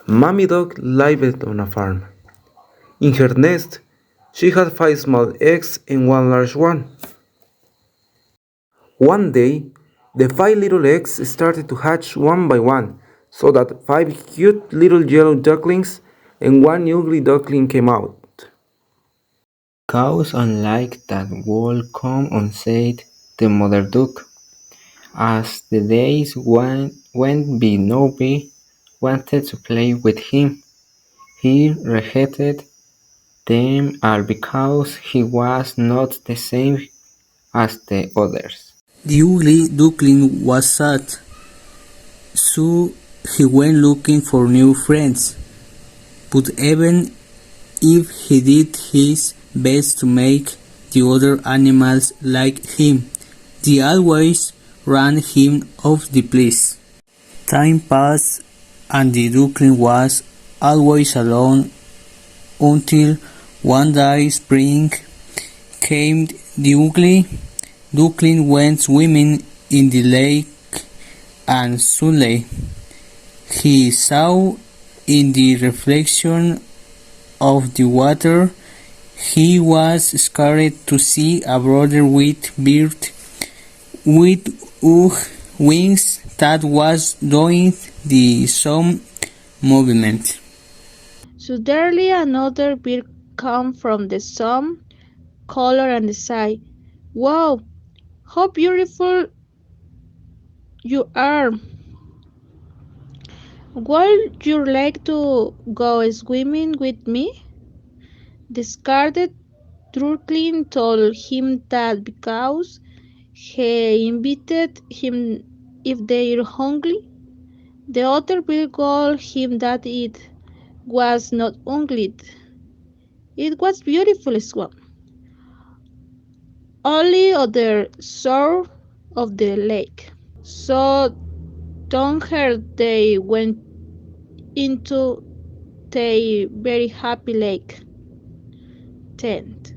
Mommy Dog lived on a farm. In her nest, she had 5 small eggs and one large one. One day, the 5 little eggs started to hatch one by one, so that 5 cute little yellow ducklings and one ugly duckling came out. Cows unlike that would come unsaid, the mother duck. As the days went by nobody wanted to play with him. He rejected them all because he was not the same as the others. The ugly duckling was sad, so he went looking for new friends. But even if he did his best to make the other animals like him, they always ran him off the place. Time passed and the duckling was always alone until one day spring came. The ugly duckling went swimming in the lake and suddenly he saw in the reflection of the water he was scared to see a brother with beard with wings that was doing the same movement. Suddenly another bird came from the sun, color and sigh. Wow, how beautiful you are! Would you like to go swimming with me? The scarlet Durkling told him that because he invited him if they were hungry, the other bird told him that it was not ugly, it was beautiful swan, only other shore of the lake. So together they went into the very happy lake tent.